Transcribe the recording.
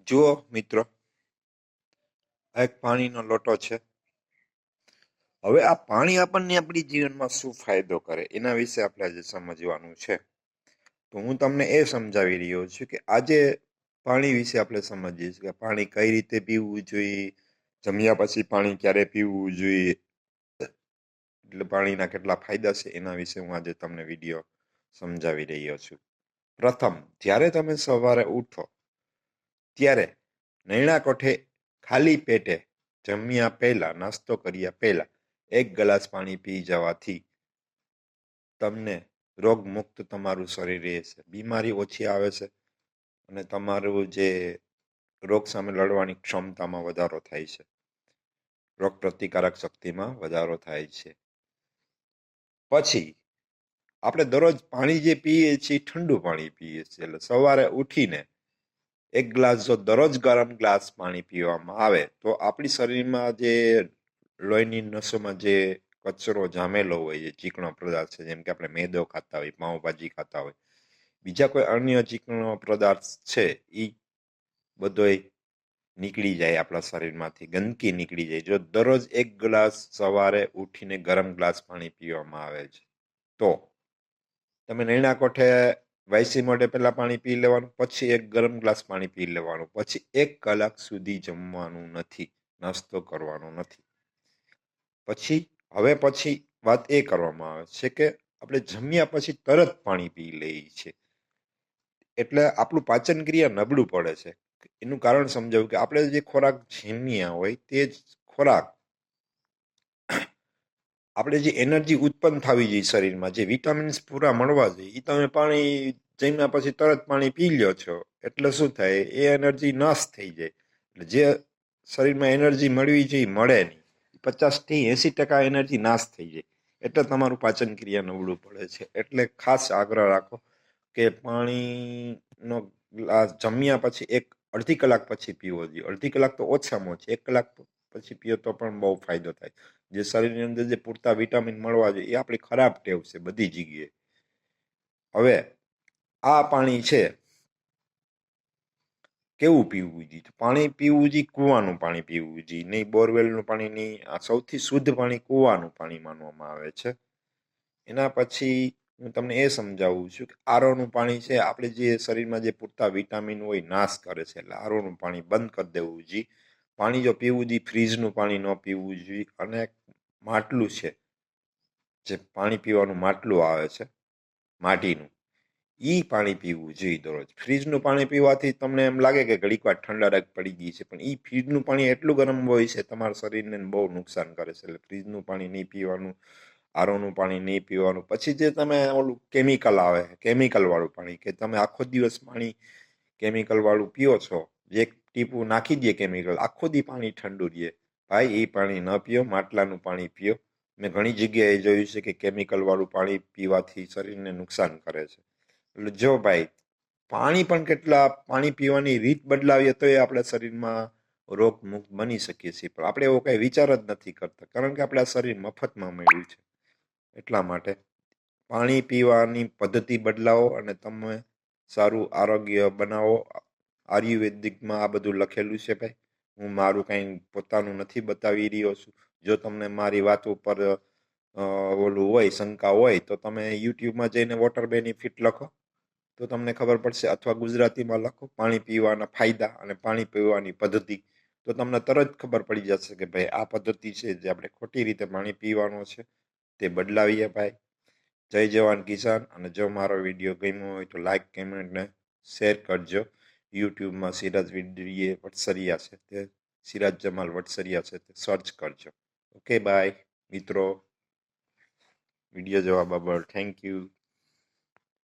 જુઓ મિત્રો, આ એક પાણીનો લોટો છે. હવે આ પાણી આપણને આપણી જીવનમાં શું ફાયદો કરે એના વિશે આપણે આજે સમજવાનું છે. તો હું તમને એ સમજાવી રહ્યો છું કે આજે પાણી વિશે આપણે સમજીએ છીએ કે પાણી કઈ રીતે પીવું જોઈએ, જમ્યા પછી પાણી ક્યારે પીવું જોઈએ, એટલે પાણીના કેટલા ફાયદા છે એના વિશે હું આજે તમને વિડીયો સમજાવી રહ્યો છું. પ્રથમ, જ્યારે તમે સવારે ઉઠો ત્યારે નૈણા કોઠે ખાલી પેટે જમ્યા પહેલા, નાસ્તો કર્યા પહેલા 1 ગ્લાસ પાણી પી જવાથી તમને રોગમુક્ત તમારું શરીર રહેશે, બીમારી ઓછી આવે છે અને તમારું જે રોગ સામે લડવાની ક્ષમતામાં વધારો થાય છે, રોગ પ્રતિકારક શક્તિમાં વધારો થાય છે. પછી આપણે દરરોજ પાણી જે પીએ છીએ ઠંડુ પાણી પીએ છીએ, એટલે સવારે ઉઠીને 1 ગ્લાસ જો દરરોજ ગરમ ગ્લાસ પાણી પીવામાં આવે તો આપણી શરીરમાં જે લોહીની નસોમાં જે કચરો જામેલો હોય, જે ચીકણો પદાર્થ છે, જેમ કે આપણે મેદો ખાતા હોય, પાઉંભાજી ખાતા હોય, બીજા કોઈ અન્ય ચીકણો પદાર્થ છે, એ બધોય નીકળી જાય આપણા શરીરમાંથી, ગંદકી નીકળી જાય જો દરરોજ 1 ગ્લાસ સવારે ઉઠીને ગરમ ગ્લાસ પાણી પીવામાં આવે છે. તો તમે નૈણા કોઠે વાયસી મોઢે પહેલા પાણી પી લેવાનું, પછી 1 ગરમ ગ્લાસ પાણી પી લેવાનું, પછી 1 કલાક સુધી જમવાનું નથી, નાસ્તો કરવાનો નથી. પછી વાત એ કરવામાં આવે છે કે આપણે જમ્યા પછી તરત પાણી પી લઈએ છીએ, એટલે આપણું પાચન ક્રિયા નબળું પડે છે. એનું કારણ સમજાવું કે આપણે જે ખોરાક જમ્યા હોય તે જ ખોરાક આપણે જે એનર્જી ઉત્પન્ન થવી જોઈએ શરીરમાં, જે વિટામિન્સ પૂરા મળવા જોઈએ, એ તમે પાણી જમ્યા પછી તરત પાણી પી લ્યો છો, એટલે શું થાય, એ એનર્જી નાશ થઈ જાય. એટલે જે શરીરમાં એનર્જી મળવી જોઈએ મળે નહીં, 50 થી 80% એનર્જી નાશ થઈ જાય, એટલે તમારું પાચન ક્રિયા નબળું પડે છે. એટલે ખાસ આગ્રહ રાખો કે પાણીનો ગ્લાસ જમ્યા પછી અડધી કલાક પછી પીવો જોઈએ. અડધી કલાક તો ઓછામાં ઓછી, 1 કલાક પછી પીવો તો પણ બહુ ફાયદો થાય. જે શરીરની અંદર જે પૂરતા વિટામિન મળવા જોઈએ, એ આપણી ખરાબ ટેવ છે બધી જગ્યાએ. હવે આ પાણી છે કેવું પીવું જોઈએ? પાણી પીવું જોઈએ, કૂવાનું પાણી પીવું જોઈએ, નહીં બોરવેલનું પાણી નહીં. આ સૌથી શુદ્ધ પાણી કૂવાનું પાણી માનવામાં આવે છે. એના પછી હું તમને એ સમજાવું છું કે આરોનું પાણી છે, આપણે જે શરીરમાં જે પૂરતા વિટામિન હોય નાશ કરે છે, એટલે આરોનું પાણી બંધ કરી દેવું જોઈએ. પાણી જો પીવું જોઈએ, ફ્રીજનું પાણી ન પીવું જોઈએ. અને માટલું છે, જે પાણી પીવાનું માટલું આવે છે માટીનું, એ પાણી પીવું જોઈએ દરરોજ. ફ્રીજનું પાણી પીવાથી તમને એમ લાગે કે ઘડીક વાર ઠંડક પડી ગઈ છે, પણ એ ફ્રીજનું પાણી એટલું ગરમ હોય છે, તમારા શરીરને બહુ નુકસાન કરે છે. એટલે ફ્રીજનું પાણી નહીં પીવાનું, આરોનું પાણી નહીં પીવાનું. પછી જે તમે ઓલું કેમિકલ આવે, કેમિકલવાળું પાણી, કે તમે આખો દિવસ પાણી કેમિકલવાળું પીઓ છો, જે ટીપું નાખી દે કેમિકલ, આખો દી પાણી ઠંડુ રહે, ભાઈ એ પાણી ન પીઓ, માટલાનું પાણી પીઓ. મેં ઘણી જગ્યાએ જોયું છે કે કેમિકલવાળું પાણી પીવાથી શરીરને નુકસાન કરે છે. એટલે જો ભાઈ, પાણી પીવાની રીત બદલાવીએ તો એ આપણા શરીરમાં રોગ મુક્ત બની શકીએ છીએ, પણ આપણે એવો કઈ વિચાર જ નથી કરતા, કારણ કે આપણા શરીર મફતમાં મળ્યું છે. એટલા માટે પાણી પીવાની પદ્ધતિ બદલાવો અને તમે સારું આરોગ્ય બનાવો. આયુર્વેદિકમાં આ બધું લખેલું છે ભાઈ, હું મારું કંઈ પોતાનું નથી બતાવી રહ્યો છું. જો તમને મારી વાત ઉપર ઓલું હોય, શંકા હોય, તો તમે યુટ્યુબમાં જઈને વોટર બેનિફિટ લખો તો તમને ખબર પડશે, અથવા ગુજરાતીમાં લખો પાણી પીવાના ફાયદા અને પાણી પીવાની પદ્ધતિ, તો તમને તરત ખબર પડી જશે કે ભાઈ આ પદ્ધતિ છે જે આપણે ખોટી રીતે પાણી પીવાનો છે, તે બદલાવીએ ભાઈ. જય જવાન કિસાન. અને જો મારો વિડીયો ગમ્યો હોય તો લાઈક, કમેન્ટ ને શેર કરજો. યુટ્યુબમાં સિરાજ વટસરિયા છે, તે સિરાજ જમાલ વટસરિયા છે, તે સર્ચ કરજો. ઓકે બાય મિત્રો, વિડીયો જોવા બરાબર થેન્ક યુ.